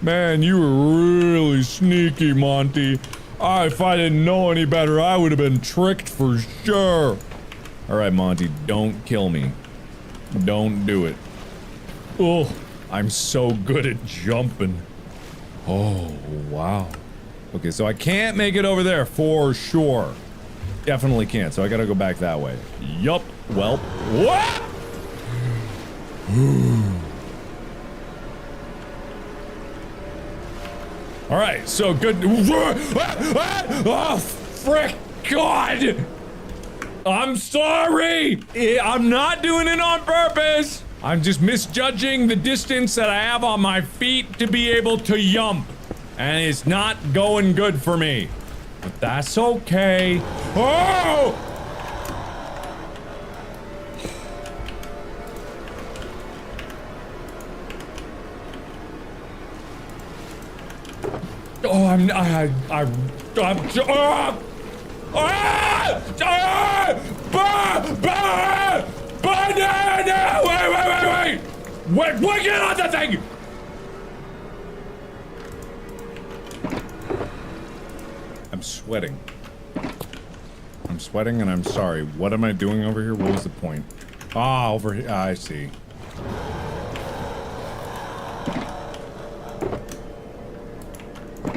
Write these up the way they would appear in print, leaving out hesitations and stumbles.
Man, you were really sneaky, Monty. If I didn't know any better, I would have been tricked for sure. Alright, Monty, don't kill me. Don't do it. Oh, I'm so good at jumping. Oh, wow. Okay, so I can't make it over there for sure. Definitely can't, so I gotta go back that way. Yup. Well, what? Alright, so good. Oh, frick God! I'm sorry! I'm not doing it on purpose! I'm just misjudging the distance that I have on my feet to be able to jump. And it's not going good for me. But that's okay. Oh! Oh, I'm banana! Wait, get on the thing! I'm sweating. I'm sweating and I'm sorry. What am I doing over here? What was the point? Ah, over here. I see.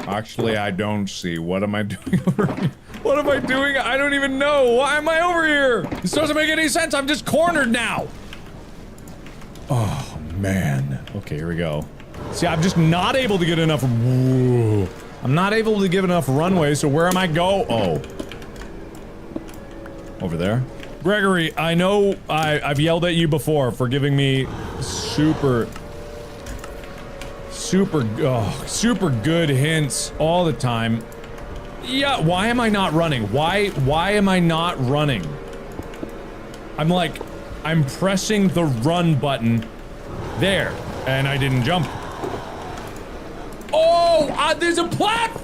Actually, I don't see. What am I doing over here? What am I doing? I don't even know. Why am I over here? This doesn't make any sense. I'm just cornered now. Oh, man. Okay, here we go. See, I'm just not able to get enough. Whoa. I'm not able to give enough runway, so where am I go? Oh. Over there? Gregory, I know I've yelled at you before for giving me super good hints all the time. Yeah, why am I not running? Why am I not running? I'm pressing the run button there, and I didn't jump. Oh, there's a platform!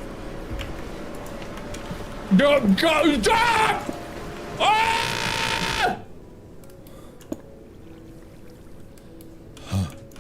Stop! Ah!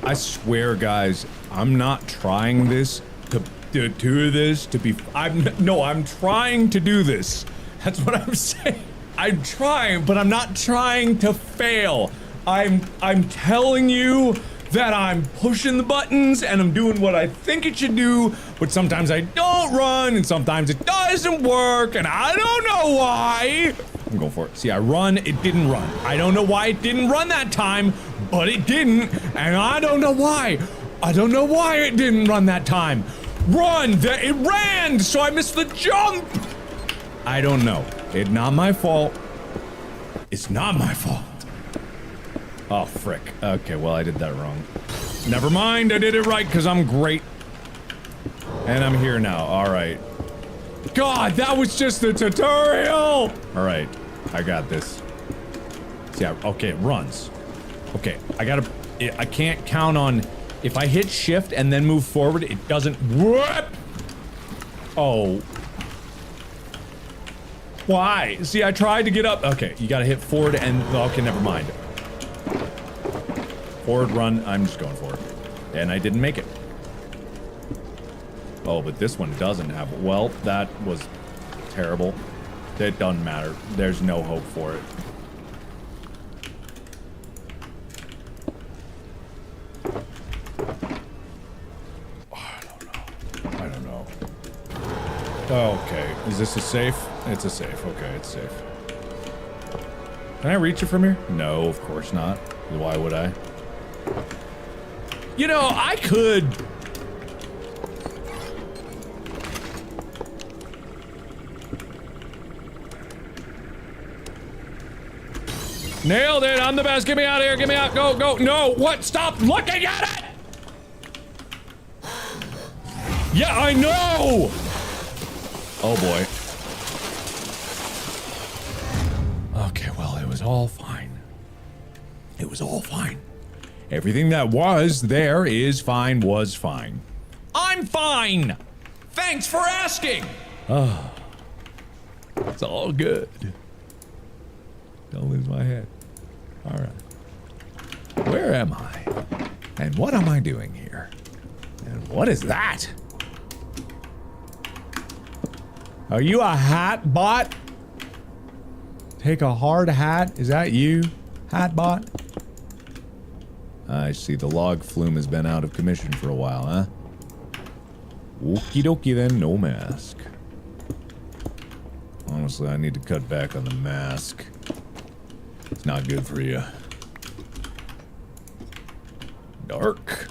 I swear, guys, I'm not trying this to do this to be. I'm trying to do this. That's what I'm saying. I'm trying, but I'm not trying to fail. I'm telling you that I'm pushing the buttons and I'm doing what I think it should do, but sometimes I don't run and sometimes it doesn't work and I don't know why. I'm going for it. See, I run, it didn't run. I don't know why it didn't run that time, but it didn't, and I don't know why. I don't know why it didn't run that time. Run! It ran, so I missed the jump! I don't know. It's not my fault. It's not my fault. Oh, frick. Okay, well, I did that wrong. Never mind, I did it right, because I'm great. And I'm here now, alright. God, that was just the tutorial! Alright, I got this. See, okay, it runs. Okay, I can't count on... If I hit shift and then move forward, it doesn't... Whoop! Oh. Why? See, I tried to get up. Okay, you gotta hit forward and... Okay, never mind. Forward run, I'm just going for it. And I didn't make it. Oh, but this one doesn't have... Well, that was terrible. It doesn't matter. There's no hope for it. I don't know. Okay, is this a safe? It's a safe. Okay, it's safe. Can I reach it from here? No, of course not. Why would I? You know, I could... Nailed it! I'm the best! Get me out of here! Get me out! Go! Go! No! What? Stop looking at it! Yeah, I know! Oh boy. Okay, well, it was all fine. It was all fine. Everything that was there is fine, was fine. I'm fine! Thanks for asking! Oh. It's all good. Don't lose my head. Alright. Where am I? And what am I doing here? And what is that? Are you a hat bot? Take a hard hat? Is that you, hat bot? I see the log flume has been out of commission for a while, huh? Okie dokie then, no mask. Honestly, I need to cut back on the mask. It's not good for you. Dark.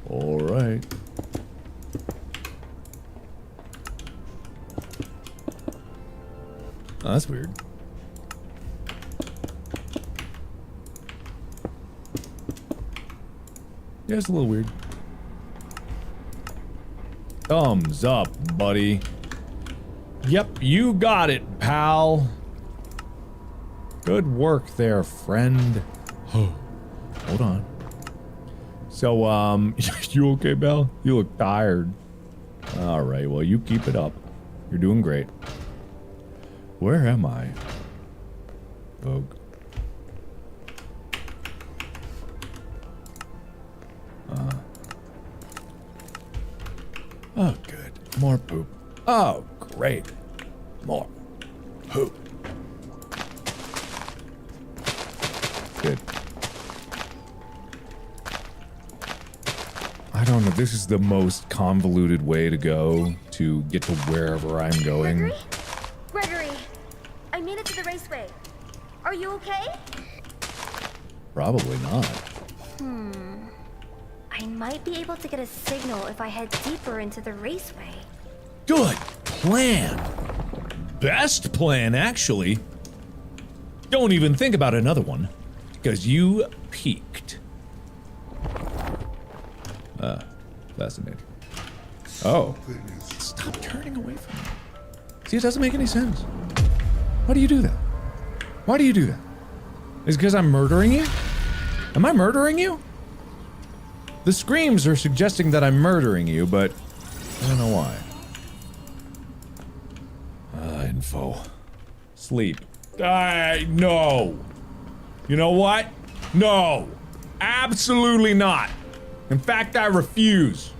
Alright. Oh, that's weird. Yeah, it's a little weird. Thumbs up, buddy. Yep, you got it, pal. Good work there, friend. Hold on. So, you okay, Belle? You look tired. Alright, well, you keep it up. You're doing great. Where am I? Oh. Oh, good. More poop. Oh, great. More poop. Good. I don't know. This is the most convoluted way to go to get to wherever I'm going. Gregory? Gregory, I made it to the raceway. Are you okay? Probably not. I might be able to get a signal if I head deeper into the raceway. Good plan. Best plan, actually. Don't even think about another one, because you peaked. Fascinating. Oh. Stop turning away from me. See, it doesn't make any sense. Why do you do that? Why do you do that? Is it because I'm murdering you? Am I murdering you? The screams are suggesting that I'm murdering you, but I don't know why. Info. Sleep. No. You know what? No. Absolutely not. In fact, I refuse.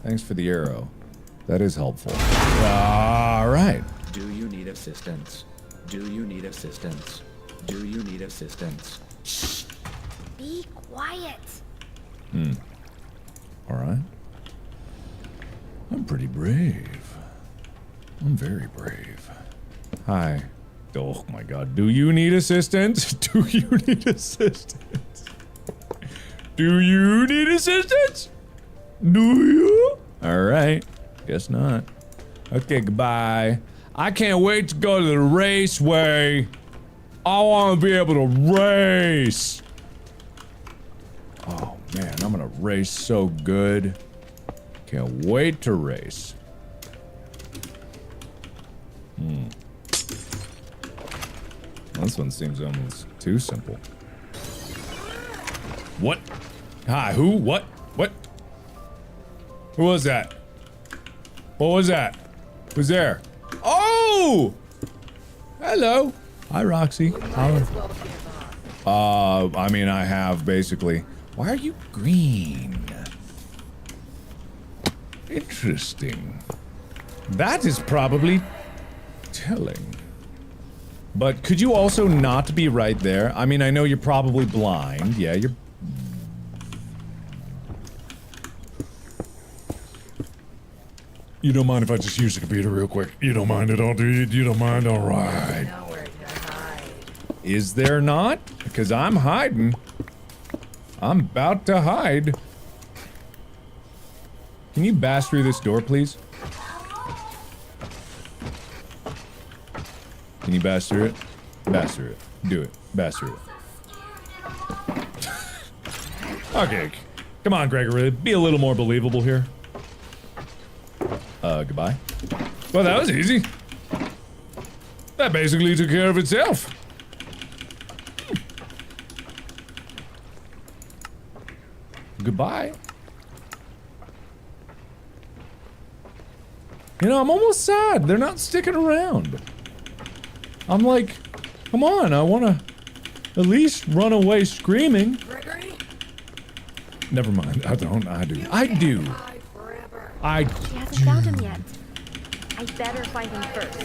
Thanks for the arrow. That is helpful. All right. Do you need assistance? Do you need assistance? Do you need assistance? Shh. Be quiet. All right. I'm pretty brave. I'm very brave. Hi. Oh my god. Do you need assistance? Do you need assistance? Do you need assistance? Do you? Alright. Guess not. Okay, goodbye. I can't wait to go to the raceway. I want to be able to race. Oh man, I'm gonna race so good. Can't wait to race. This one seems almost too simple. What? Hi, who? What? What? Who was that? What was that? Who's there? Oh! Hello. Hi, Roxy. Hi. I mean, I have, basically. Why are you green? Interesting. That is probably telling. But could you also not be right there? I mean, I know you're probably blind. Yeah, you're... You don't mind if I just use the computer real quick? You don't mind at all, do you? You don't mind? All right. Is there not? Because I'm hiding. I'm about to hide. Can you bash through this door, please? Can you bash through it? Bash through it. Do it. Bash through it. Okay. Come on, Gregory. Be a little more believable here. Goodbye. Well, that was easy. That basically took care of itself. Goodbye. You know, I'm almost sad. They're not sticking around. I'm like, come on, I want to at least run away screaming. Gregory? Never mind. I don't. I do. I do. I She hasn't found him yet. I better find him first.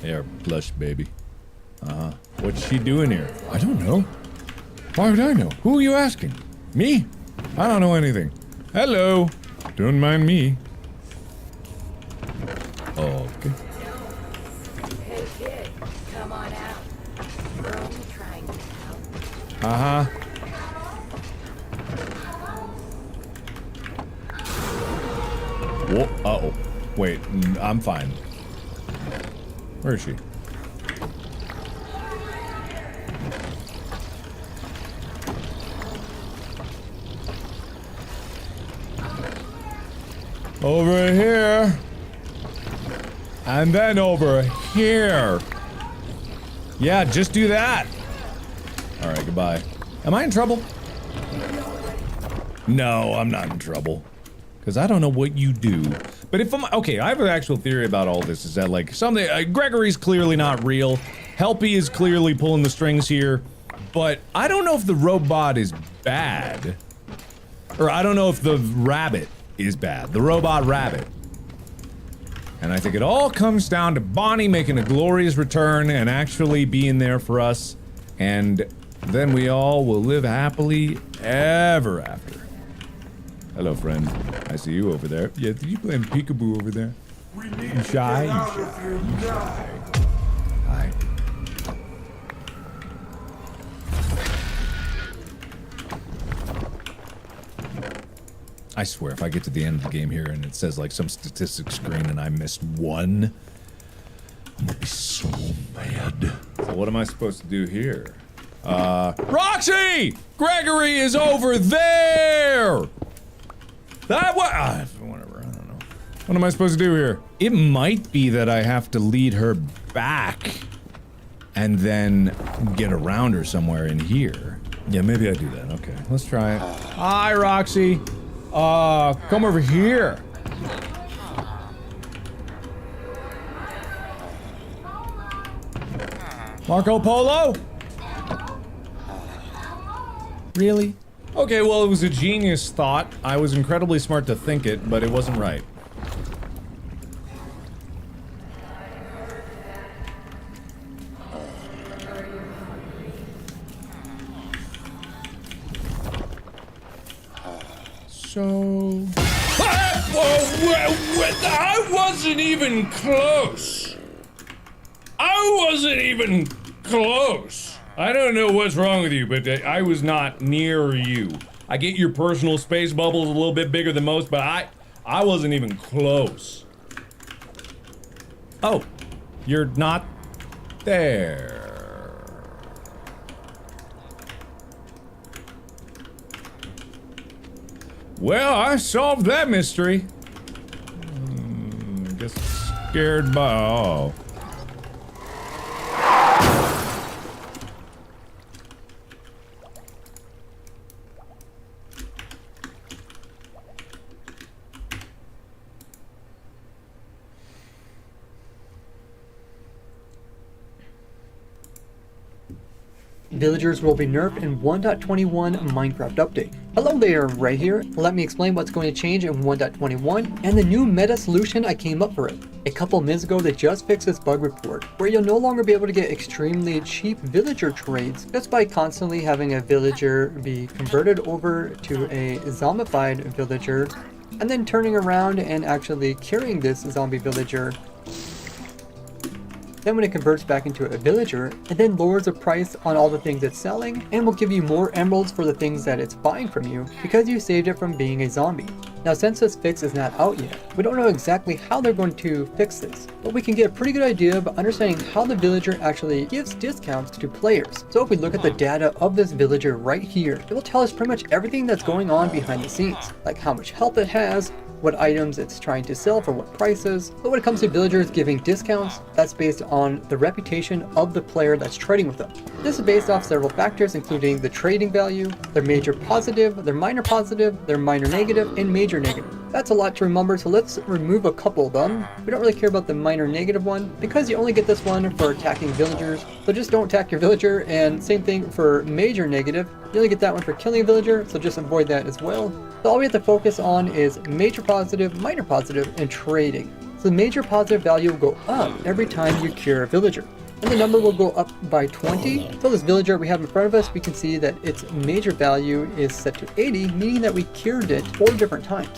There, plush baby. What's she doing here? I don't know. Why would I know? Who are you asking? Me? I don't know anything. Hello. Don't mind me. Okay. Hey kid, come on out. We're only trying to help. Uh-huh. Whoa, uh-oh. Wait, I'm fine. Where is she? Over here. And then over here. Yeah, just do that. Alright, goodbye. Am I in trouble? No, I'm not in trouble. Because I don't know what you do. But if I'm- okay, I have an actual theory about all this, is that like, something- Gregory's clearly not real. Helpy is clearly pulling the strings here. But I don't know if the robot is bad. Or I don't know if the rabbit is bad. The robot rabbit. And I think it all comes down to Bonnie making a glorious return and actually being there for us. And then we all will live happily ever after. Hello, friend. I see you over there. Yeah, you playing peekaboo over there? You shy? You shy. Hi. I swear, if I get to the end of the game here and it says like some statistics screen and I missed one, I'm gonna be so mad. So what am I supposed to do here? Roxy! Gregory is over there! That whatever, I don't know. What am I supposed to do here? It might be that I have to lead her back and then get around her somewhere in here. Yeah, maybe I do that. Okay, let's try it. Hi, Roxy. Come over here. Marco Polo? Really? Okay, well, it was a genius thought. I was incredibly smart to think it, but it wasn't right. So... I wasn't even close! I wasn't even close! I don't know what's wrong with you, but I was not near you. I get your personal space bubbles a little bit bigger than most, but I wasn't even close. Oh, you're not there. Well, I solved that mystery. I guess scared by... Oh. Villagers will be nerfed in 1.21 Minecraft update. Hello there, right here. Let me explain what's going to change in 1.21 and the new meta solution I came up for it. A couple minutes ago they just fixed this bug report, where you'll no longer be able to get extremely cheap villager trades just by constantly having a villager be converted over to a zombified villager and then turning around and actually carrying this zombie villager. Then when it converts back into a villager, it then lowers the price on all the things it's selling and will give you more emeralds for the things that it's buying from you because you saved it from being a zombie. Now since this fix is not out yet, we don't know exactly how they're going to fix this, but we can get a pretty good idea of understanding how the villager actually gives discounts to players. So if we look at the data of this villager right here, it will tell us pretty much everything that's going on behind the scenes, like how much health it has, what items it's trying to sell for what prices. But when it comes to villagers giving discounts, that's based on the reputation of the player that's trading with them. This is based off several factors, including the trading value, their major positive, their minor positive, their minor negative, and major negative. That's a lot to remember, so let's remove a couple of them. We don't really care about the minor negative one because you only get this one for attacking villagers. So just don't attack your villager, and same thing for major negative. You only get that one for killing a villager, so just avoid that as well. So all we have to focus on is major positive, minor positive, and trading. So the major positive value will go up every time you cure a villager. And the number will go up by 20. So this villager we have in front of us, we can see that its major value is set to 80, meaning that we cured it 4 different times.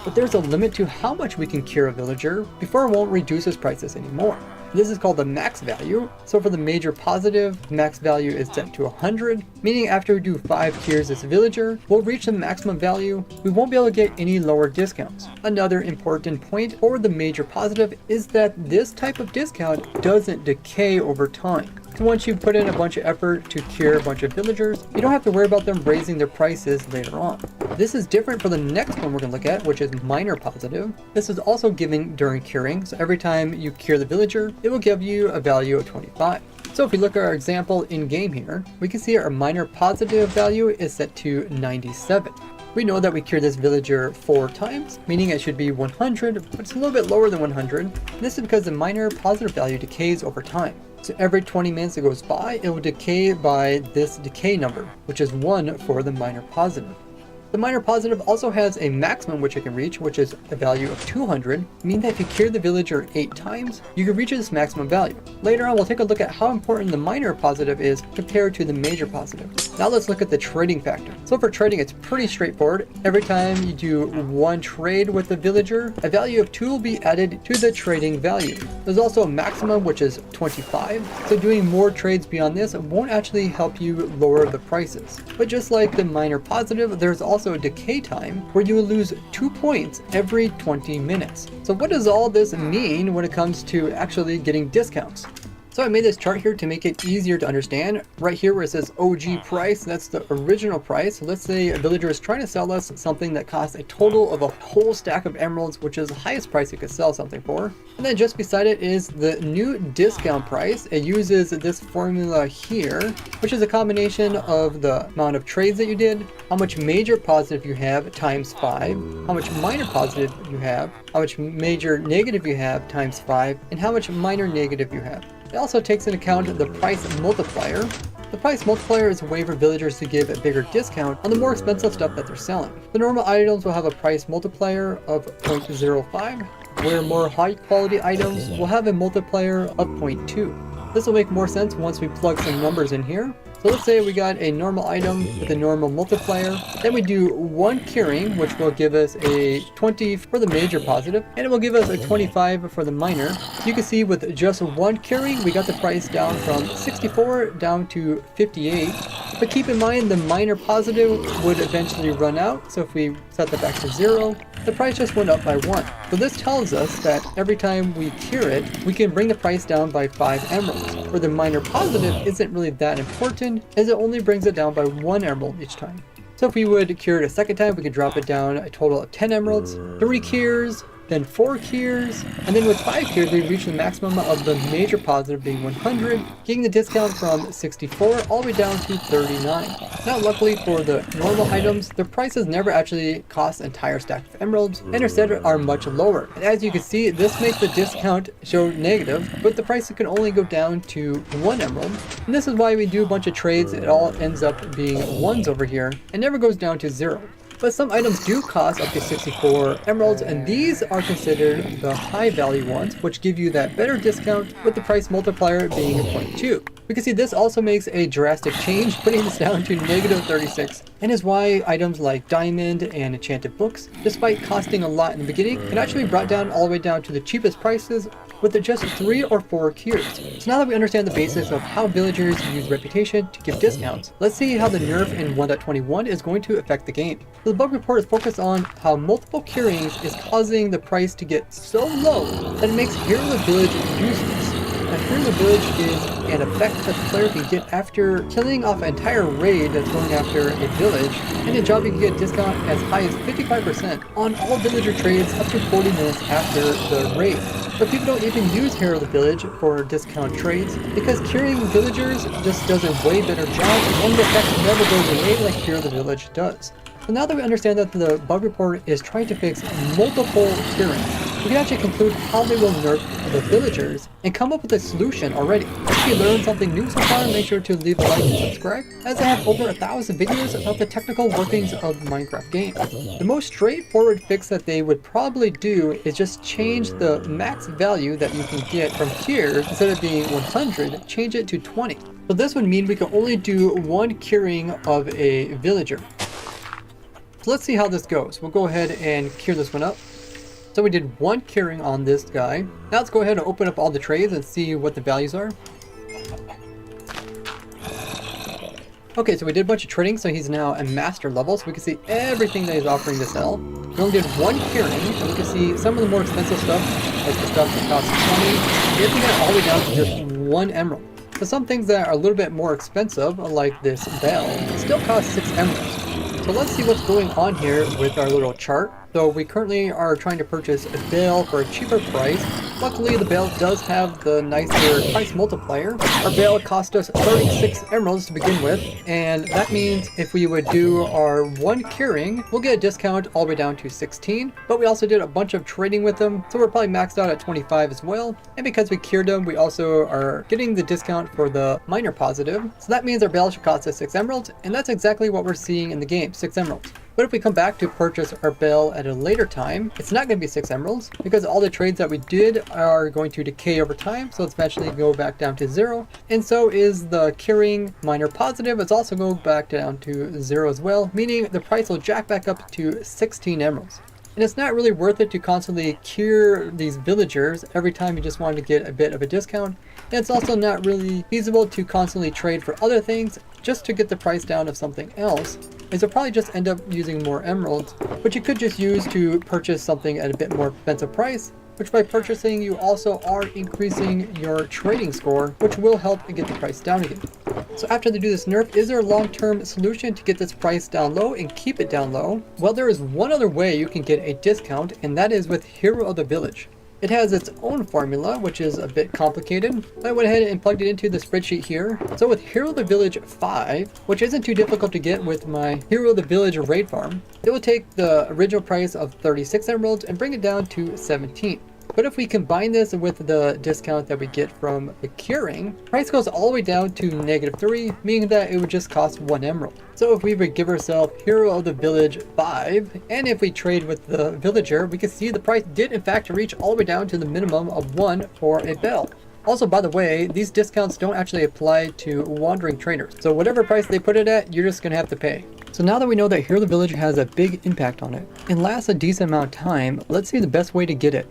But there's a limit to how much we can cure a villager before it won't reduce its prices anymore. This is called the max value. So for the major positive, max value is set to 100, meaning after we do 5 cures this villager, we'll reach the maximum value. We won't be able to get any lower discounts. Another important point for the major positive is that this type of discount doesn't decay over time. So once you put in a bunch of effort to cure a bunch of villagers, you don't have to worry about them raising their prices later on. This is different for the next one we're going to look at, which is minor positive. This is also given during curing, so every time you cure the villager, it will give you a value of 25. So if we look at our example in game here, we can see our minor positive value is set to 97. We know that we cured this villager 4 times, meaning it should be 100, but it's a little bit lower than 100. This is because the minor positive value decays over time. So every 20 minutes that goes by, it will decay by this decay number, which is 1 for the minor positive. The minor positive also has a maximum which it can reach, which is a value of 200, meaning that if you cure the villager 8 times, you can reach this maximum value. Later on, we'll take a look at how important the minor positive is compared to the major positive. Now let's look at the trading factor. So for trading, it's pretty straightforward. Every time you do 1 trade with the villager, a value of 2 will be added to the trading value. There's also a maximum, which is 25. So doing more trades beyond this won't actually help you lower the prices. But just like the minor positive, there's also a decay time where you will lose 2 points every 20 minutes. So what does all this mean when it comes to actually getting discounts? So I made this chart here to make it easier to understand. Right here where it says OG price, that's the original price. Let's say a villager is trying to sell us something that costs a total of a whole stack of emeralds, which is the highest price you could sell something for. And then just beside it is the new discount price. It uses this formula here, which is a combination of the amount of trades that you did, how much major positive you have times 5, how much minor positive you have, how much major negative you have times 5, and how much minor negative you have. It also takes into account the price multiplier. The price multiplier is a way for villagers to give a bigger discount on the more expensive stuff that they're selling. The normal items will have a price multiplier of 0.05, where more high quality items will have a multiplier of 0.2. This will make more sense once we plug some numbers in here. So let's say we got a normal item with a normal multiplier, then we do 1 curing, which will give us a 20 for the major positive, and it will give us a 25 for the minor. You can see with just 1 curing, we got the price down from 64 down to 58. But keep in mind the minor positive would eventually run out, so if we set that back to 0, the price just went up by 1. So this tells us that every time we cure it, we can bring the price down by 5 emeralds. Where the minor positive isn't really that important, as it only brings it down by 1 emerald each time. So if we would cure it a second time, we could drop it down a total of 10 emeralds, 3 cures, then 4 cures, and then with 5 cures we reach the maximum of the major positive being 100, getting the discount from 64 all the way down to 39. Now luckily for the normal items, the prices never actually cost an entire stack of emeralds, and instead are much lower. And as you can see, this makes the discount show negative, but the price can only go down to 1 emerald. And this is why we do a bunch of trades, it all ends up being 1s over here, and never goes down to 0. But some items do cost up to 64 emeralds, and these are considered the high value ones, which give you that better discount with the price multiplier being 0.2. We can see this also makes a drastic change, putting this down to negative 36, and is why items like diamond and enchanted books, despite costing a lot in the beginning, can actually be brought down all the way down to the cheapest prices with just 3 or 4 cures. So now that we understand the basics of how villagers use reputation to give discounts, let's see how the nerf in 1.21 is going to affect the game. So the bug report is focused on how multiple curings is causing the price to get so low that it makes Hero of the Village useless. a Hero of the Village is an effect that the player can get after killing off an entire raid that's going after a village, and a job you can get a discount as high as 55% on all villager trades up to 40 minutes after the raid. But people don't even use Hero of the Village for discount trades because curing villagers just does a way better job, and the effect never goes away like Hero of the Village does. So now that we understand that the bug report is trying to fix multiple curings, we can actually conclude how they will nerf the villagers and come up with a solution already. If you learned something new so far, make sure to leave a like and subscribe, as I have over 1,000 videos about the technical workings of the Minecraft game. The most straightforward fix that they would probably do is just change the max value that you can get from here. Instead of being 100, change it to 20. So this would mean we can only do one curing of a villager. So let's see how this goes. We'll go ahead and cure this one up. So we did one curing on this guy. Now let's go ahead and open up all the trades and see what the values are. Okay, so we did a bunch of trading, so he's now a master level, so we can see everything that he's offering to sell. We only did one curing, and we can see some of the more expensive stuff, like the stuff that costs 20. You have to get it all the way down to just 1 emerald. So some things that are a little bit more expensive, like this bell, still cost 6 emeralds. So let's see what's going on here with our little chart. So we currently are trying to purchase a bale for a cheaper price. Luckily, the bale does have the nicer price multiplier. Our bale cost us 36 emeralds to begin with, and that means if we would do our one curing, we'll get a discount all the way down to 16. But we also did a bunch of trading with them, so we're probably maxed out at 25 as well. And because we cured them, we also are getting the discount for the minor positive. So that means our bale should cost us 6 emeralds, and that's exactly what we're seeing in the game, 6 emeralds. But if we come back to purchase our bale at a later time, it's not going to be 6 emeralds because all the trades that we did are going to decay over time, so it's eventually go back down to 0. And so is the curing minor positive. It's also go back down to 0 as well, meaning the price will jack back up to 16 emeralds. And it's not really worth it to constantly cure these villagers every time you just want to get a bit of a discount. And it's also not really feasible to constantly trade for other things just to get the price down of something else. And so probably just end up using more emeralds, which you could just use to purchase something at a bit more expensive price, which by purchasing you also are increasing your trading score, which will help get the price down again. So after they do this nerf, is there a long-term solution to get this price down low and keep it down low? Well, there is one other way you can get a discount, and that is with Hero of the Village. It has its own formula, which is a bit complicated. I went ahead and plugged it into the spreadsheet here. So with Hero of the Village 5, which isn't too difficult to get with my Hero of the Village raid farm, it will take the original price of 36 emeralds and bring it down to 17. But if we combine this with the discount that we get from the curing, price goes all the way down to -3, meaning that it would just cost 1 emerald. So if we would give ourselves Hero of the Village 5, and if we trade with the villager, we can see the price did in fact reach all the way down to the minimum of 1 for a bell. Also, by the way, these discounts don't actually apply to wandering traders. So whatever price they put it at, you're just gonna have to pay. So now that we know that Hero of the Village has a big impact on it and lasts a decent amount of time, let's see the best way to get it.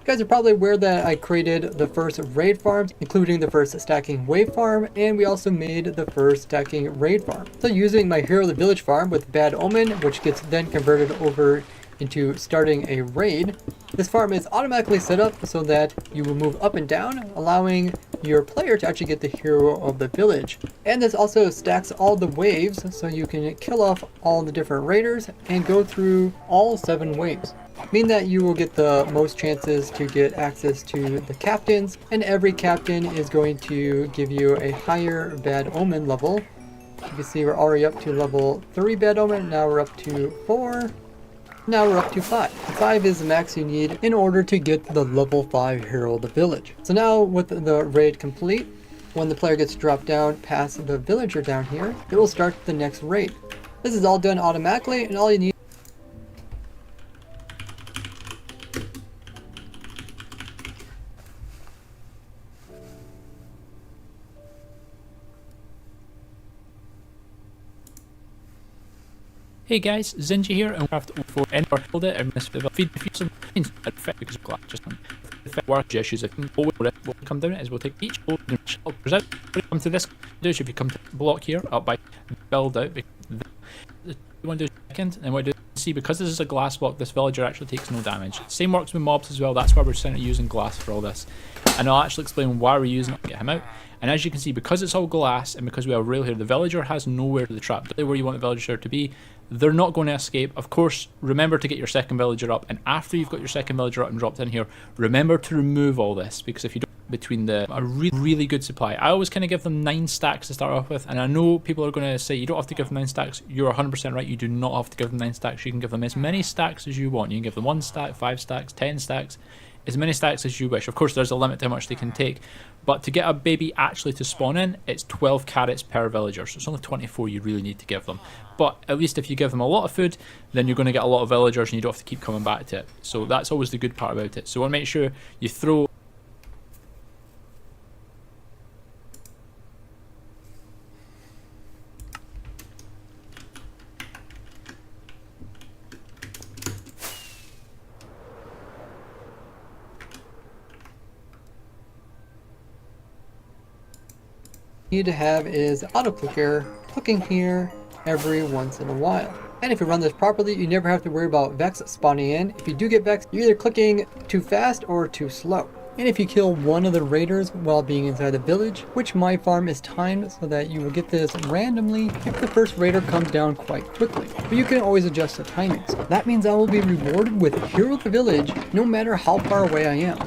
You guys are probably aware that I created the first raid farms, including the first stacking wave farm, and we also made the first stacking raid farm. So using my Hero of the Village farm with Bad Omen, which gets then converted over into starting a raid, this farm is automatically set up so that you will move up and down, allowing your player to actually get the Hero of the Village. And this also stacks all the waves, so you can kill off all the different raiders and go through all 7 waves. Meaning that you will get the most chances to get access to the captains, and every captain is going to give you a higher Bad Omen level. You can see we're already up to level 3 Bad Omen, now we're up to 4, now we're up to 5. 5 is the max you need in order to get the level 5 Hero of the Village. So now with the raid complete, when the player gets dropped down past the villager down here, it will start the next raid. This is all done automatically, and all you need Hey guys, Zinji here, and we'll have to for any or hold it and miss the feed some things effect because of class just on the work issues. If we'll come down is we'll take each old and shelters out. Come to this do if you come to block here up by build out. You want to do second, and what do See, because this is a glass block, this villager actually takes no damage. Same works with mobs as well. That's why we're starting using glass for all this. And I'll actually explain why we're using it to get him out. And as you can see, because it's all glass and because we have rail here, the villager has nowhere to the trap. Really where you want the villager to be. They're not going to escape. Of course, remember to get your second villager up. And after you've got your second villager up and dropped in here, remember to remove all this. Because if you don't, between a really good supply. I always kind of give them 9 stacks to start off with, and I know people are going to say you don't have to give them 9 stacks. You're 100% right, you do not have to give them 9 stacks. You can give them as many stacks as you want. You can give them 1 stack, 5 stacks, 10 stacks, as many stacks as you wish. Of course, there's a limit to how much they can take, but to get a baby actually to spawn in, it's 12 carrots per villager, so it's only 24 you really need to give them. But at least if you give them a lot of food, then you're going to get a lot of villagers and you don't have to keep coming back to it. So that's always the good part about it. So I want to make sure you throw need to have is auto clicker clicking here every once in a while. And if you run this properly, you never have to worry about Vex spawning in. If you do get Vex, you're either clicking too fast or too slow. And if you kill one of the raiders while being inside the village, which my farm is timed so that you will get this randomly if the first raider comes down quite quickly. But you can always adjust the timings. That means I will be rewarded with Hero of the Village no matter how far away I am.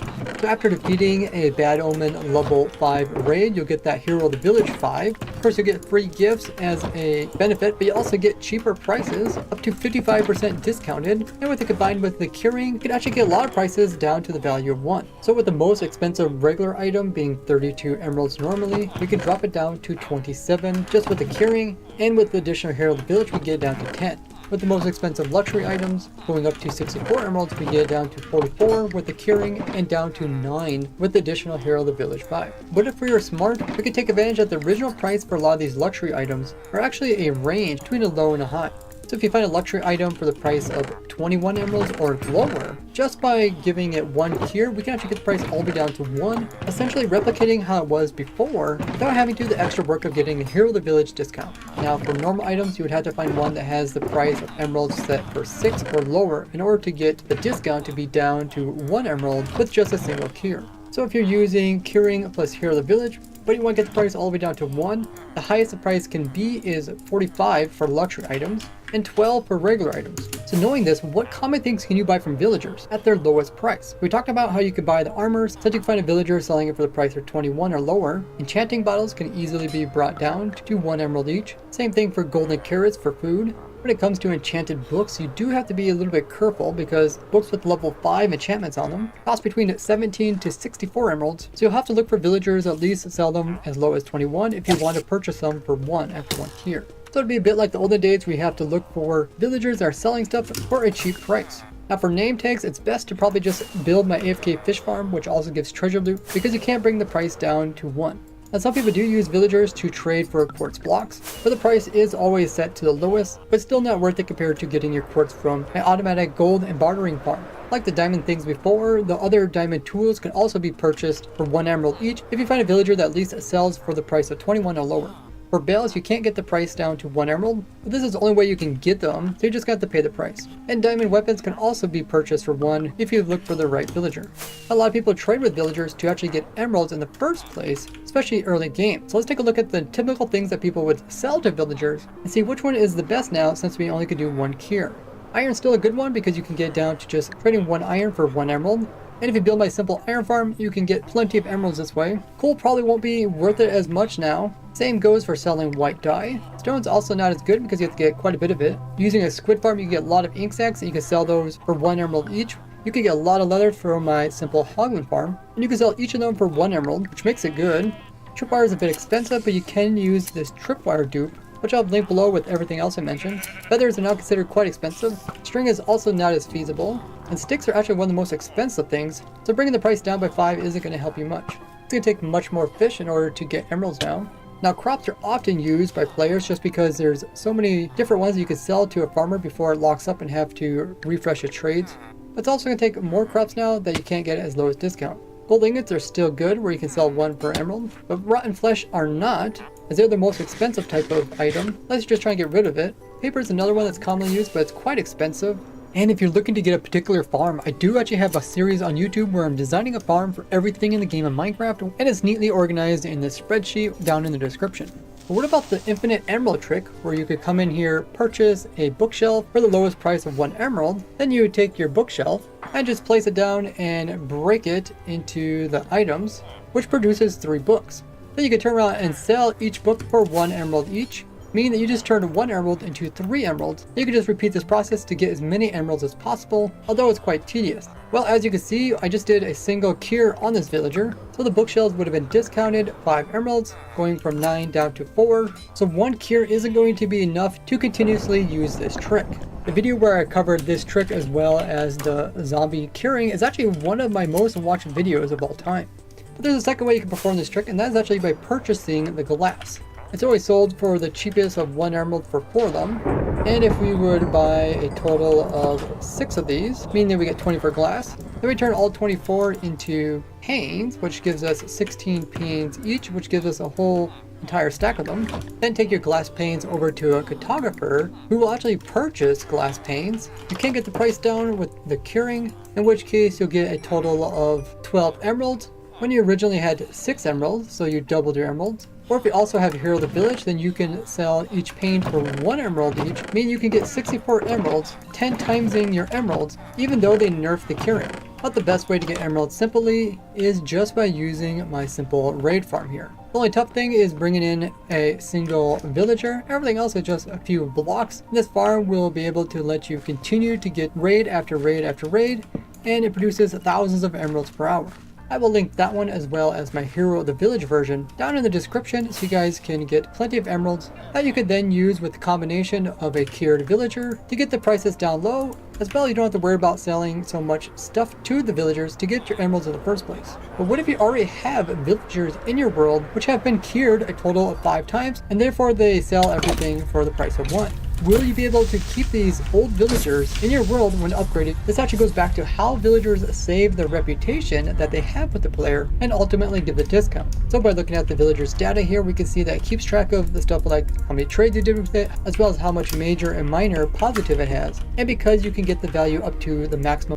So after defeating a Bad Omen level 5 raid, you'll get that Hero of the Village 5. Of course, you'll get free gifts as a benefit, but you also get cheaper prices, up to 55% discounted. And with it combined with the curing, you can actually get a lot of prices down to the value of 1. So with the most expensive regular item being 32 emeralds normally, we can drop it down to 27 just with the curing, and with the additional Hero of the Village, we get it down to 10. With the most expensive luxury items going up to 64 emeralds, we get it down to 44 with the curing, and down to 9 with the additional Hero of the Village 5. But if we are smart, we can take advantage that the original price for a lot of these luxury items are actually a range between a low and a high. So if you find a luxury item for the price of 21 emeralds or lower, just by giving it 1 cure, we can actually get the price all the way down to 1, essentially replicating how it was before without having to do the extra work of getting a Hero of the Village discount. Now for normal items, you would have to find one that has the price of emeralds set for 6 or lower in order to get the discount to be down to 1 emerald with just a single cure. So if you're using curing plus Hero of the Village, but you want to get the price all the way down to 1, the highest the price can be is 45 for luxury items and 12 for regular items. So knowing this, what common things can you buy from villagers at their lowest price? We talked about how you could buy the armors, so that you can find a villager selling it for the price of 21 or lower. Enchanting bottles can easily be brought down to 1 emerald each. Same thing for golden carrots for food. When it comes to enchanted books, you do have to be a little bit careful because books with level 5 enchantments on them cost between 17 to 64 emeralds, so you'll have to look for villagers at least sell them as low as 21 if you want to purchase them for 1 after 1 tier. So it'd be a bit like the olden days where you have to look for villagers that are selling stuff for a cheap price. Now for name tags, it's best to probably just build my AFK fish farm, which also gives treasure loot, because you can't bring the price down to 1. Now some people do use villagers to trade for quartz blocks, but the price is always set to the lowest, but still not worth it compared to getting your quartz from an automatic gold and bartering farm. Like the diamond things before, the other diamond tools can also be purchased for 1 emerald each if you find a villager that at least sells for the price of 21 or lower. For bales, you can't get the price down to 1 emerald, but this is the only way you can get them, so you just got to pay the price. And diamond weapons can also be purchased for 1 if you look for the right villager. A lot of people trade with villagers to actually get emeralds in the first place, especially early game. So let's take a look at the typical things that people would sell to villagers and see which one is the best now since we only could do 1 cure. Iron's still a good one because you can get down to just trading 1 iron for 1 emerald. And if you build my simple iron farm, you can get plenty of emeralds this way. Coal probably won't be worth it as much now. Same goes for selling white dye. Stone's also not as good because you have to get quite a bit of it. Using a squid farm, you can get a lot of ink sacks and you can sell those for 1 emerald each. You can get a lot of leather from my simple hoglin farm, and you can sell each of them for 1 emerald, which makes it good. Tripwire is a bit expensive, but you can use this tripwire dupe, which I'll link below with everything else I mentioned. Feathers are now considered quite expensive. String is also not as feasible. And sticks are actually one of the most expensive things, so bringing the price down by 5 isn't going to help you much. It's going to take much more fish in order to get emeralds now. Now crops are often used by players just because there's so many different ones you can sell to a farmer before it locks up and have to refresh your trades. But it's also going to take more crops now that you can't get as low as discount. Gold ingots are still good where you can sell 1 per emerald, but rotten flesh are not, as they're the most expensive type of item, unless you're just trying to get rid of it. Paper is another one that's commonly used, but it's quite expensive. And if you're looking to get a particular farm, I do actually have a series on YouTube where I'm designing a farm for everything in the game of Minecraft, and it's neatly organized in this spreadsheet down in the description. But what about the infinite emerald trick, where you could come in here, purchase a bookshelf for the lowest price of 1 emerald, then you would take your bookshelf and just place it down and break it into the items, which produces 3 books. Then you can turn around and sell each book for 1 emerald each, meaning that you just turned 1 emerald into 3 emeralds. You can just repeat this process to get as many emeralds as possible, although it's quite tedious. Well, as you can see, I just did a single cure on this villager, so the bookshelves would have been discounted 5 emeralds, going from 9 down to 4, so 1 cure isn't going to be enough to continuously use this trick. The video where I covered this trick as well as the zombie curing is actually one of my most watched videos of all time. But there's a second way you can perform this trick, and that is actually by purchasing the glass. It's always sold for the cheapest of 1 emerald for 4 of them. And if we would buy a total of 6 of these, meaning that we get 24 glass, then we turn all 24 into panes, which gives us 16 panes each, which gives us a whole entire stack of them. Then take your glass panes over to a cartographer who will actually purchase glass panes. You can't get the price down with the curing, in which case you'll get a total of 12 emeralds when you originally had 6 emeralds, so you doubled your emeralds. Or if you also have Hero of the Village, then you can sell each pane for 1 emerald each, meaning you can get 64 emeralds, 10 timesing your emeralds, even though they nerfed the curing. But the best way to get emeralds simply is just by using my simple raid farm here. The only tough thing is bringing in a single villager. Everything else is just a few blocks. This farm will be able to let you continue to get raid after raid after raid, and it produces thousands of emeralds per hour. I will link that one as well as my Hero of the Village version down in the description so you guys can get plenty of emeralds that you could then use with the combination of a cured villager to get the prices down low. As well, you don't have to worry about selling so much stuff to the villagers to get your emeralds in the first place. But what if you already have villagers in your world which have been cured a total of 5 times and therefore they sell everything for the price of 1? Will you be able to keep these old villagers in your world when upgraded? This actually goes back to how villagers save the reputation that they have with the player and ultimately give the discount. So by looking at the villagers data here, we can see that it keeps track of the stuff like how many trades you did with it, as well as how much major and minor positive it has. And because you can get the value up to the maximum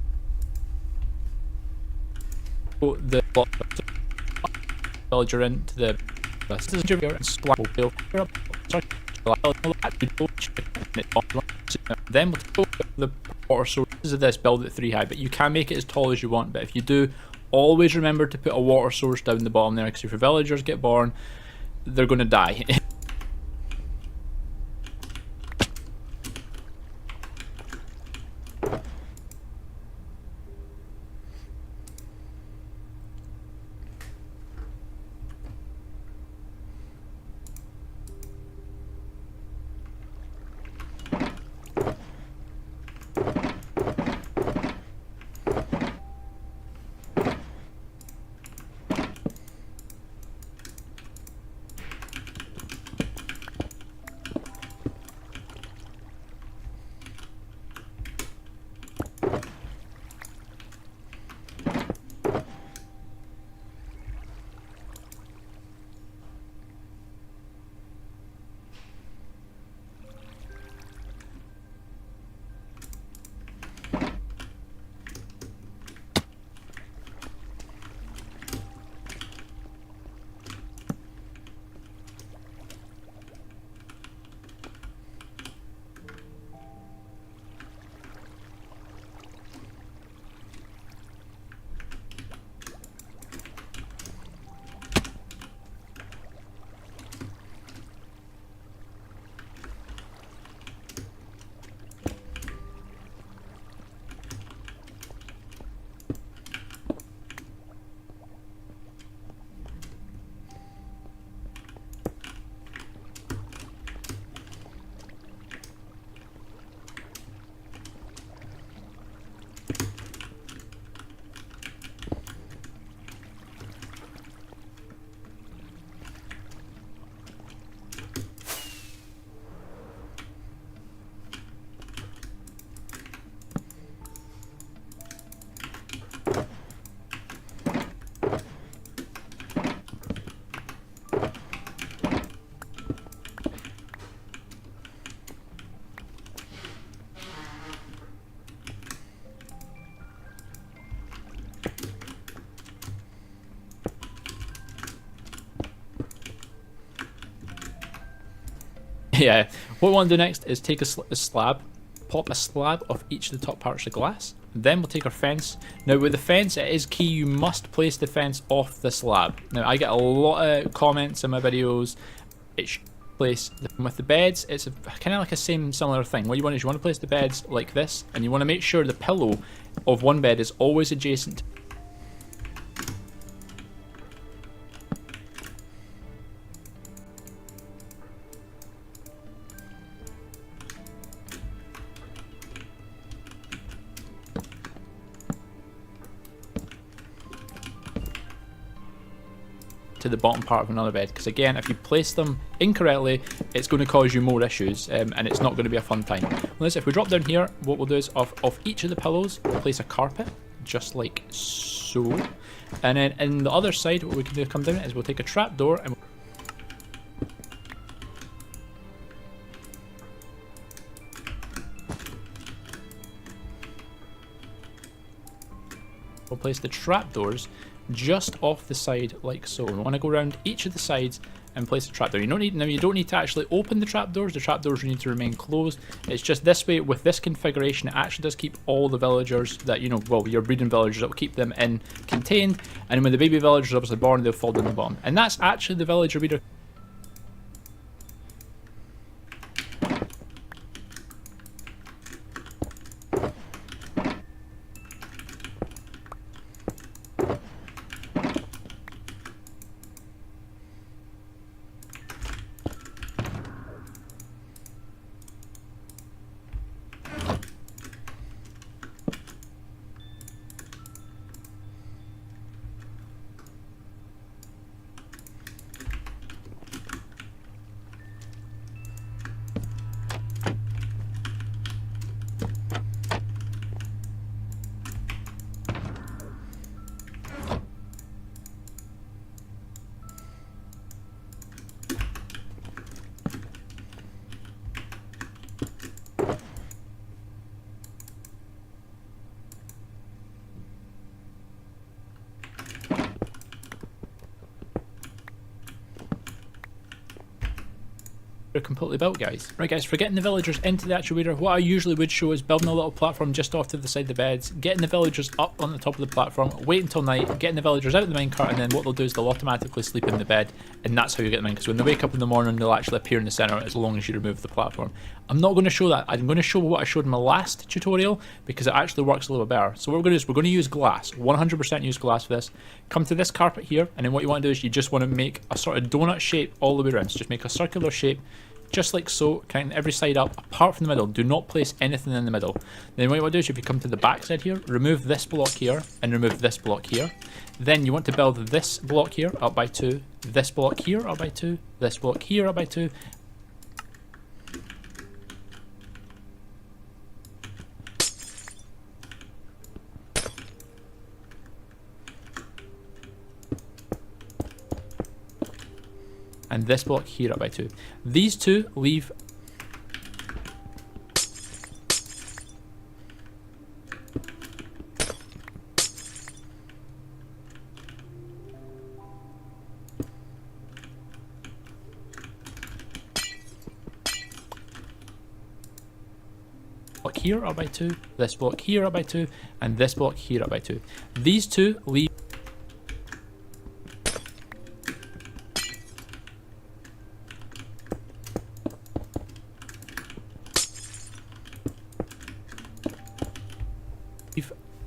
The villager into the then with the water sources of this build at 3 high, but you can make it as tall as you want. But if you do, always remember to put a water source down the bottom there, because if your villagers get born, they're going to die. Yeah, what we want to do next is take a slab, pop a slab of each of the top parts of glass. Then we'll take our fence. Now with the fence, it is key you must place the fence off the slab. Now I get a lot of comments in my videos. It should place with the beds. It's kind of like a similar thing. What you want is you want to place the beds like this, and you want to make sure the pillow of one bed is always adjacent to the bottom part of another bed, because again, if you place them incorrectly, it's going to cause you more issues, and it's not going to be a fun time. Well, if we drop down here, what we'll do is off each of the pillows, we'll place a carpet, just like so. And then in the other side, what we can do come down is we'll take a trapdoor and we'll place the trapdoors just off the side like so. We want to go around each of the sides and place a trapdoor. You don't need to actually open the trapdoors. The trapdoors need to remain closed. It's just this way, with this configuration, it actually does keep all the villagers that, you know, well, your breeding villagers, it will keep them in contained, and when the baby villagers are obviously born, they'll fall down the bottom. And that's actually the villager breeder. Are completely built, guys. Right guys, for getting the villagers into the actual breeder, what I usually would show is building a little platform just off to the side of the beds, getting the villagers up on the top of the platform, wait until night, getting the villagers out of the minecart, and then what they'll do is they'll automatically sleep in the bed, and that's how you get them in, because when they wake up in the morning, they'll actually appear in the center as long as you remove the platform. I'm not going to show that. I'm going to show what I showed in my last tutorial, because it actually works a little bit better. So what we're going to do is we're going to use glass, 100% use glass for this. Come to this carpet here, and then what you want to do is you just want to make a sort of donut shape all the way around. So just make a circular shape, just like so, connecting every side up apart from the middle. Do not place anything in the middle. Then what you want to do is if you come to the back side here, remove this block here and remove this block here. Then you want to build this block here up by 2, this block here up by 2, this block here up by 2. And this block here up by 2. These two leave block here up by 2, this block here up by 2, and this block here up by 2. These two leave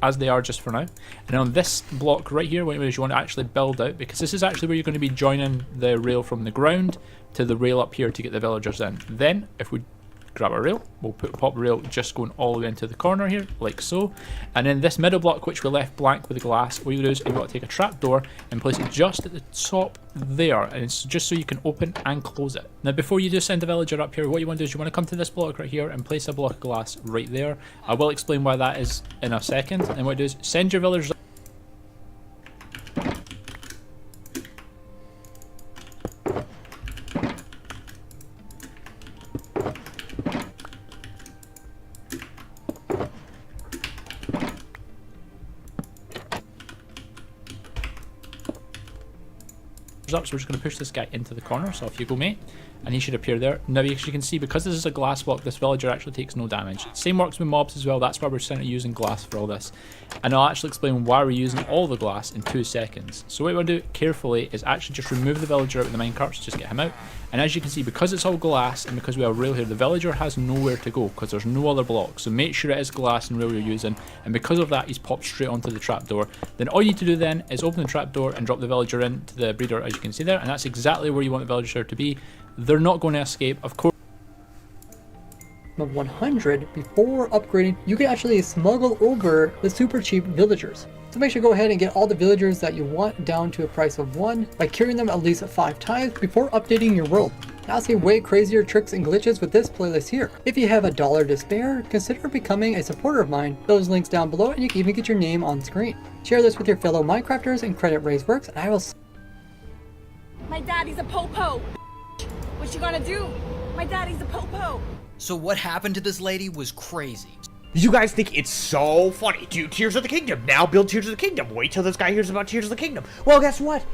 as they are just for now. And on this block right here, what you want to actually build out, because this is actually where you're going to be joining the rail from the ground to the rail up here to get the villagers in. Then if we grab a rail, we'll pop rail just going all the way into the corner here, like so. And then this middle block, which we left blank with the glass, what you do is you want to take a trapdoor and place it just at the top there, and it's just so you can open and close it. Now before you do send a villager up here, what you want to do is you want to come to this block right here and place a block of glass right there. I will explain why that is in a second. And what you do is send your villagers up. up, so we're just going to push this guy into the corner. So off you go, mate, and he should appear there. Now, as you can see, because this is a glass block, this villager actually takes no damage. Same works with mobs as well. That's why we're starting using glass for all this. And I'll actually explain why we're using all the glass in 2 seconds. So what we want to do carefully is actually just remove the villager out of the minecart, so just get him out. And as you can see, because it's all glass and because we have rail here, the villager has nowhere to go because there's no other blocks. So make sure it is glass and rail you're using. And because of that, he's popped straight onto the trapdoor. Then all you need to do then is open the trapdoor and drop the villager into the breeder, as you can see there. And that's exactly where you want the villager to be. They're not going to escape, of course. Of 100 before upgrading, you can actually smuggle over the super cheap villagers. So make sure to go ahead and get all the villagers that you want down to a price of 1 by carrying them at least 5 times before updating your world. Now see way crazier tricks and glitches with this playlist here. If you have $1 to spare, consider becoming a supporter of mine. Those links down below, and you can even get your name on screen. Share this with your fellow Minecrafters and credit RaiseWorks, and I will My daddy's a popo. What you gonna do? My daddy's a popo. So what happened to this lady was crazy. You guys think it's so funny? Do Tears of the Kingdom. Now build Tears of the Kingdom. Wait till this guy hears about Tears of the Kingdom. Well, guess what?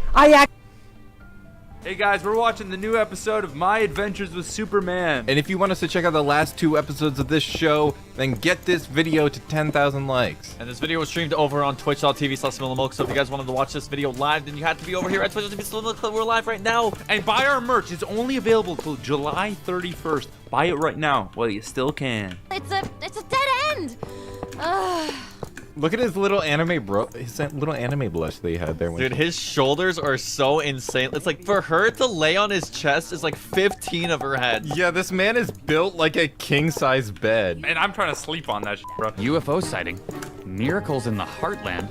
Hey guys, we're watching the new episode of My Adventures with Superman. And if you want us to check out the last 2 episodes of this show, then get this video to 10,000 likes. And this video was streamed over on twitch.tv/SmileyMilk, so if you guys wanted to watch this video live, then you had to be over here at twitch.tv/SmileyMilk. We're live right now. And buy our merch. It's only available till July 31st. Buy it right now while you still can. It's a dead end. Ugh. Look at his little anime his little anime blush that he had there. Dude, his shoulders are so insane. It's like for her to lay on his chest is like 15 of her head. Yeah, this man is built like a king-size bed. And I'm trying to sleep on that shit, bro. UFO sighting. Miracles in the Heartland.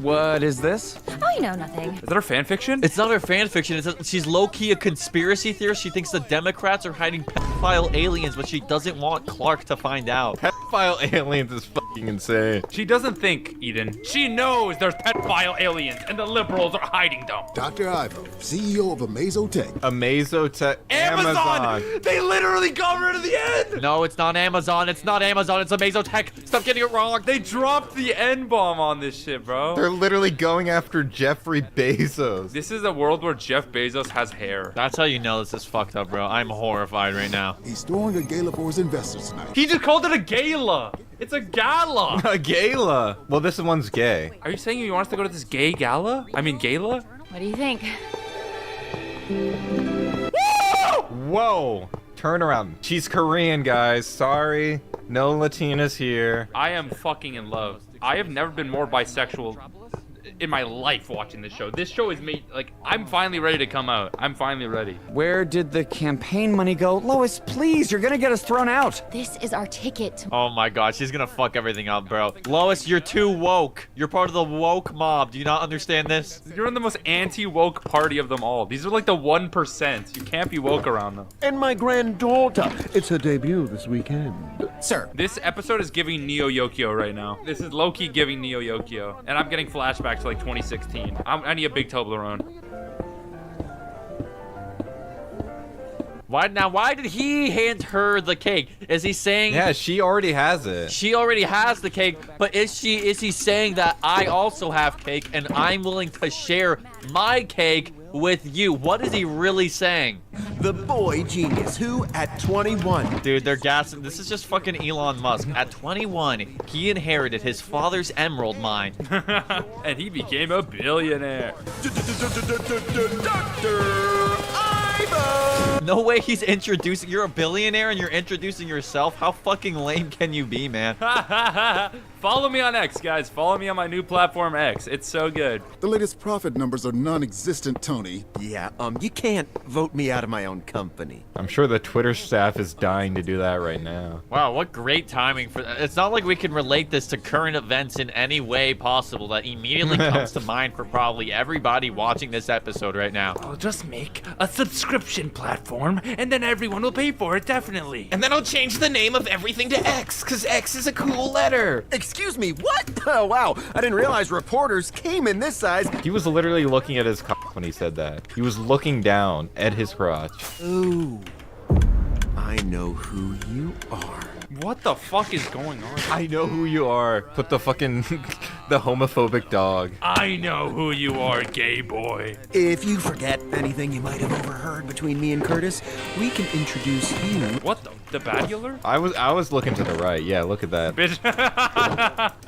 What is this? Oh, you know, nothing. Is that her fan fiction? It's not her fan fiction. She's low-key a conspiracy theorist. She thinks the Democrats are hiding pedophile aliens, but she doesn't want Clark to find out. Pedophile aliens is fucking insane. She doesn't think, Eden. She knows there's pedophile aliens and the liberals are hiding them. Dr. Ivo, CEO of Amazotech. Amazotech. Amazon! They literally got rid of the end! No, it's not Amazon. It's not Amazon. It's Amazotech. Stop getting it wrong. They dropped the N-bomb on this shit, bro. They're literally going after Jeffrey Bezos. This is a world where Jeff Bezos has hair. That's how you know this is fucked up, bro. I'm horrified right now. He's throwing a gala for his investors tonight. He just called it a gala. It's a gala. A gala. Well, this one's gay. Are you saying you want us to go to this gay gala? I mean, gala? What do you think? Whoa. Turn around. She's Korean, guys. Sorry. No Latinas here. I am fucking in love. I have never been more bisexual in my life watching this show. This show is made, like, I'm finally ready to come out. I'm finally ready. Where did the campaign money go? Lois, please, you're gonna get us thrown out. This is our ticket. Oh my god, she's gonna fuck everything up, bro. Lois, you're too woke. You're part of the woke mob. Do you not understand this? You're in the most anti-woke party of them all. These are like the 1%. You can't be woke around them. And my granddaughter. It's her debut this weekend. Sir. This episode is giving Neo Yokio right now. This is low-key giving Neo Yokio. And I'm getting flashbacks to like 2016. I need a big Toblerone. Why did he hand her the cake? Is he saying? Yeah, she already has it. She already has the cake, but is he saying that I also have cake and I'm willing to share my cake with you? What is he really saying? The boy genius who at 21. Dude, they're gassing. This is just fucking Elon Musk. At 21, he inherited his father's emerald mine. And he became a billionaire. No way he's introducing. You're a billionaire and you're introducing yourself? How fucking lame can you be, man? Follow me on X, guys. Follow me on my new platform, X. It's so good. The latest profit numbers are non-existent, Tony. Yeah, you can't vote me out of my own company. I'm sure the Twitter staff is dying to do that right now. Wow, what great timing for that. It's not like we can relate this to current events in any way possible. That immediately comes to mind for probably everybody watching this episode right now. I'll just make a subscription platform, and then everyone will pay for it, definitely. And then I'll change the name of everything to X, because X is a cool letter. Excuse me, what? Oh, wow. I didn't realize reporters came in this size. He was literally looking at his cock when he said that. He was looking down at his crotch. Ooh. I know who you are. What the fuck is going on? I know who you are. Put the fucking the homophobic dog. I know who you are, gay boy. If you forget anything you might have overheard between me and Curtis, we can introduce you. What the badular? I was looking to the right. Yeah, look at that. Bitch.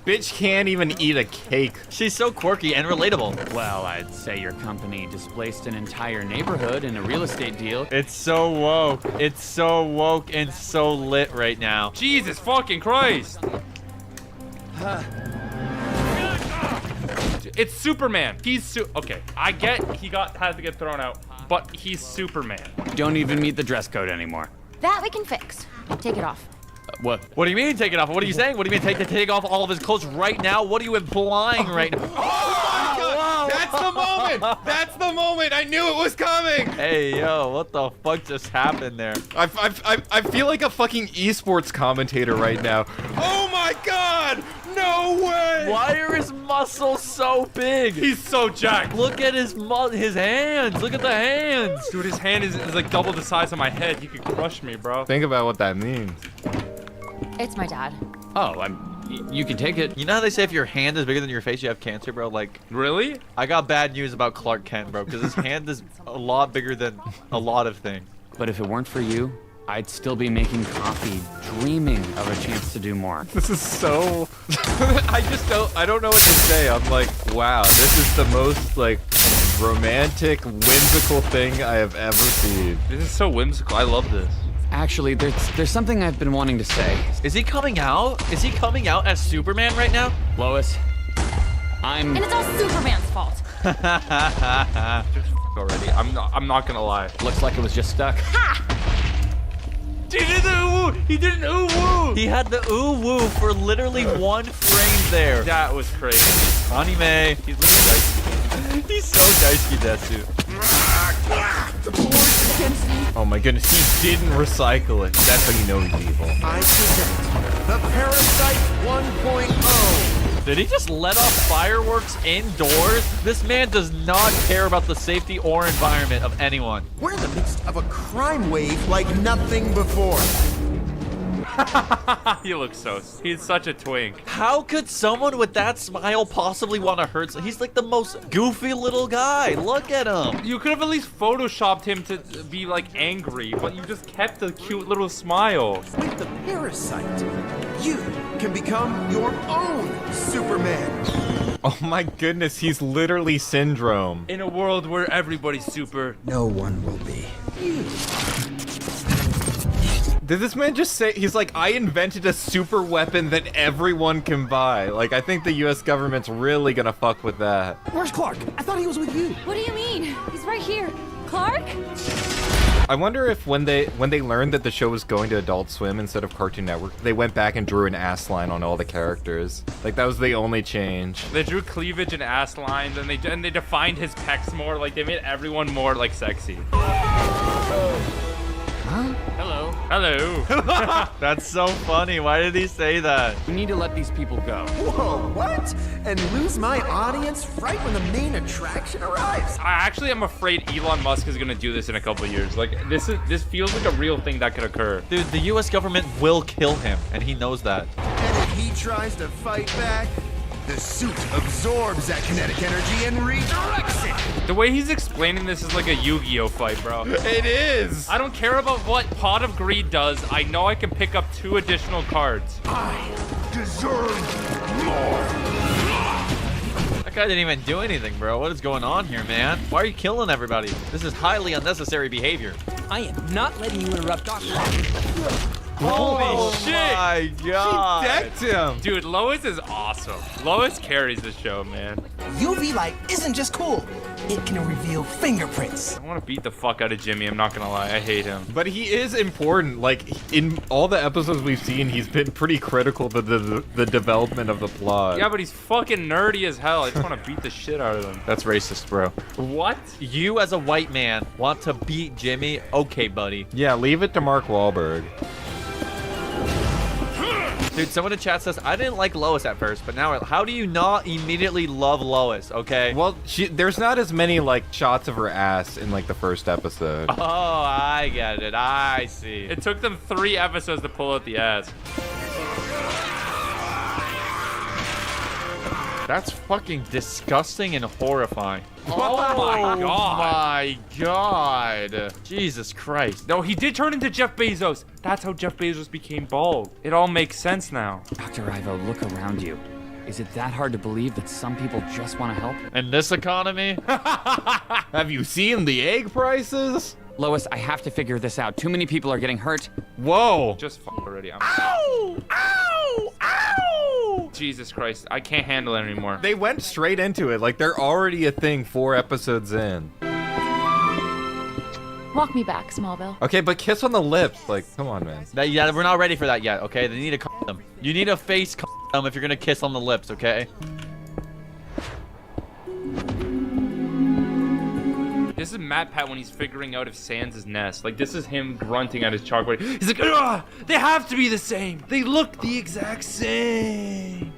Bitch can't even eat a cake. She's so quirky and relatable. Well, I'd say your company displaced an entire neighborhood in a real estate deal. It's so woke. It's so woke and so lit right now. Jesus fucking Christ. It's Superman. He's okay. I get he had to get thrown out, but he's Superman. Don't even meet the dress code anymore. That we can fix. Take it off. What? What do you mean take it off? What are you saying? What do you mean take off all of his clothes right now? What are you implying right now? Oh my God! That's the moment! That's the moment! I knew it was coming! Hey, yo, what the fuck just happened there? I feel like a fucking esports commentator right now. Oh my God! No way! Why are his muscles so big? He's so jacked. Look at his hands. Look at the hands. Dude, his hand is like double the size of my head. He could crush me, bro. Think about what that means. It's my dad. Oh, you can take it. You know how they say if your hand is bigger than your face, you have cancer, bro? Like, really? I got bad news about Clark Kent, bro, because his hand is a lot bigger than a lot of things. But if it weren't for you, I'd still be making coffee, dreaming of a chance to do more. This is so... I don't know what to say. I'm like, wow, this is the most, like, romantic, whimsical thing I have ever seen. This is so whimsical. I love this. Actually, there's something I've been wanting to say. Is he coming out? Is he coming out as Superman right now? Lois, And it's all Superman's fault. Just already. I'm not gonna lie. Looks like it was just stuck. He did the ooh! He did an ooh woo! He had the ooh woo for literally one frame there. That was crazy. Funny May. He's looking daisuke. He's so daisuke Detsu. Oh my goodness, he didn't recycle it. That's how you know he's evil. I present the Parasite 1.0. Did he just let off fireworks indoors? This man does not care about the safety or environment of anyone. We're in the midst of a crime wave like nothing before. He looks so... He's such a twink. How could someone with that smile possibly want to hurt? He's like the most goofy little guy. Look at him. You could have at least photoshopped him to be like angry, but you just kept the cute little smile. With the Parasite, you can become your own Superman. Oh my goodness, he's literally Syndrome. In a world where everybody's super... No one will be. You. Did this man just say, he's like, I invented a super weapon that everyone can buy. Like, I think the US government's really gonna fuck with that. Where's Clark? I thought he was with you. What do you mean? He's right here. Clark? I wonder if when they learned that the show was going to Adult Swim instead of Cartoon Network, they went back and drew an ass line on all the characters. Like, that was the only change. They drew cleavage and ass lines, and they defined his pecs more. Like, they made everyone more, like, sexy. Huh? Hello. Hello. That's so funny. Why did he say that? We need to let these people go. Whoa, what? And lose my audience right when the main attraction arrives? I actually am afraid Elon Musk is gonna do this in a couple of years. Like, this feels like a real thing that could occur. Dude, the US government will kill him, and he knows that. And if he tries to fight back, the suit absorbs that kinetic energy and redirects it. The way he's explaining this is like a Yu-Gi-Oh fight, bro. It is. I don't care about what Pot of Greed does. I know I can pick up 2 additional cards. I deserve more. That guy didn't even do anything, bro. What is going on here, man? Why are you killing everybody? This is highly unnecessary behavior. I am not letting you interrupt Dr. Holy shit! My God. She decked him. Dude, Lois is awesome. Lois carries the show, man. UV light isn't just cool. It can reveal fingerprints. I want to beat the fuck out of Jimmy, I'm not gonna lie. I hate him. But he is important. Like, in all the episodes we've seen, he's been pretty critical to the development of the plot. Yeah, but he's fucking nerdy as hell. I just want to beat the shit out of him. That's racist, bro. What? You, as a white man, want to beat Jimmy? Okay, buddy. Yeah, leave it to Mark Wahlberg. Dude, someone in chat says, I didn't like Lois at first, but now, how do you not immediately love Lois, okay? Well, there's not as many, like, shots of her ass in, like, the first episode. Oh, I get it. I see. It took them 3 episodes to pull out the ass. That's fucking disgusting and horrifying. Oh my god. Oh my god. Jesus Christ. No, he did turn into Jeff Bezos. That's how Jeff Bezos became bald. It all makes sense now. Dr. Ivo, look around you. Is it that hard to believe that some people just want to help? In this economy? Have you seen the egg prices? Lois, I have to figure this out. Too many people are getting hurt. Whoa. Just already. Ow! Ow! Ow! Jesus Christ. I can't handle it anymore. They went straight into it. Like, they're already a thing 4 episodes in. Walk me back, Smallville. Okay, but kiss on the lips. Like, come on, man. Yeah, we're not ready for that yet, okay? They need a condom. You need a face condom if you're gonna kiss on the lips, okay? This is Matt Pat when he's figuring out if Sans is Ness. Like, this is him grunting at his chalkboard. He's like, ugh, they have to be the same. They look the exact same.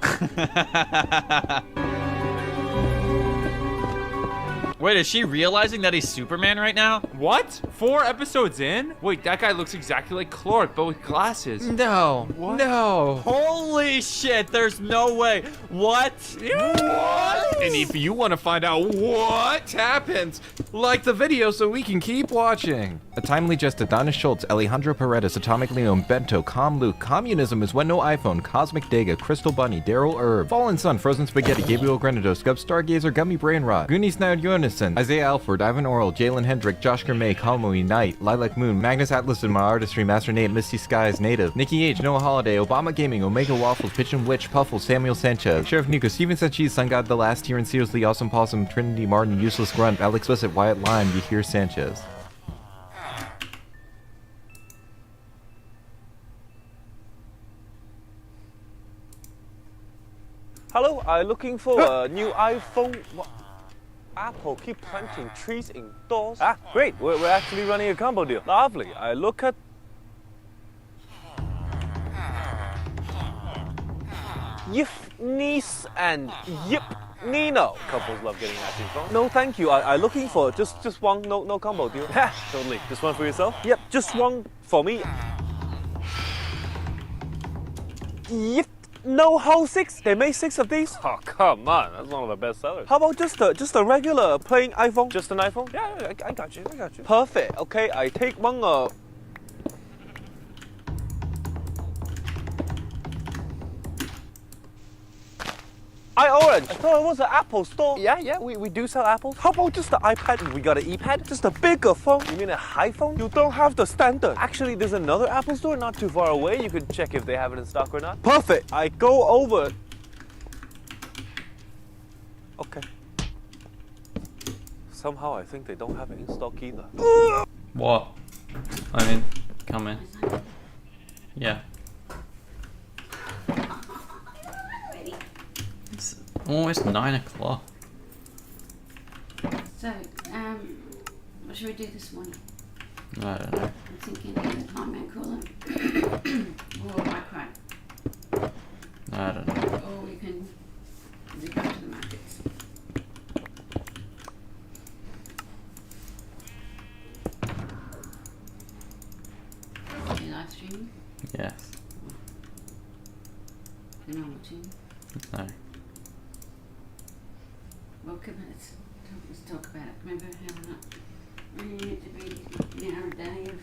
Wait, is she realizing that he's Superman right now? What? 4 episodes in? Wait, that guy looks exactly like Clark, but with glasses. No. What? No. Holy shit, there's no way. What? What? And if you want to find out what happens, like the video so we can keep watching. A timely jest, Adonis Schultz, Alejandro Paredes, Atomic Leon, Bento, Com Luke, Communism is when no iPhone, Cosmic Dega, Crystal Bunny, Daryl Herb, Fallen Sun, Frozen Spaghetti, Gabriel Grenados, Gub Stargazer, Gummy Brainrot, Goonies Now Unison, Isaiah Alford, Ivan Oral, Jalen Hendrick, Josh Gourmet, Kalmui, Knight, Lilac Moon, Magnus Atlas and My Artistry, Master Nate, Misty Skies, Native, Nikki H, Noah Holiday, Obama Gaming, Omega Waffles, Pitchin' Witch, Puffle, Samuel Sanchez, Sheriff Nico, Steven Sanchez, Sun God, The Last Tier, and Seriously Awesome Possum, Trinity Martin, Useless Grunt, Alex Wissett, Wyatt Lime, Yahir Sanchez. Hello, I'm looking for a new iPhone. What? Apple keep planting trees indoors. Ah, great. We're actually running a combo deal. Lovely. I look at... Yif Niece and Yip Nino. Couples love getting matching phones. No, thank you. I'm looking for just one, no combo deal. Totally. Just one for yourself? Yep, just one for me. Yip. No whole 6? They made 6 of these? Oh, come on. That's one of the best sellers. How about just a regular plain iPhone? Just an iPhone? Yeah, I got you. Perfect. Okay, I take one iOrange. I thought it was an Apple store. Yeah, we do sell apples. How about just the iPad? We got an ePad, just a bigger phone. You mean a high phone? You don't have the standard. Actually, there's another Apple store not too far away. You could check if they have it in stock or not. Perfect. I go over. Okay. Somehow I think they don't have it in stock either. What? I mean, come in. Yeah. It's almost 9 o'clock. So, what should we do this morning? I don't know. I'm thinking either Conman Cooler or White Cry. I don't know. Or we can go to the markets. Are you live streaming? Yes. You're not watching? No. Well, come on, let's talk about it. Remember how we need to be in our day of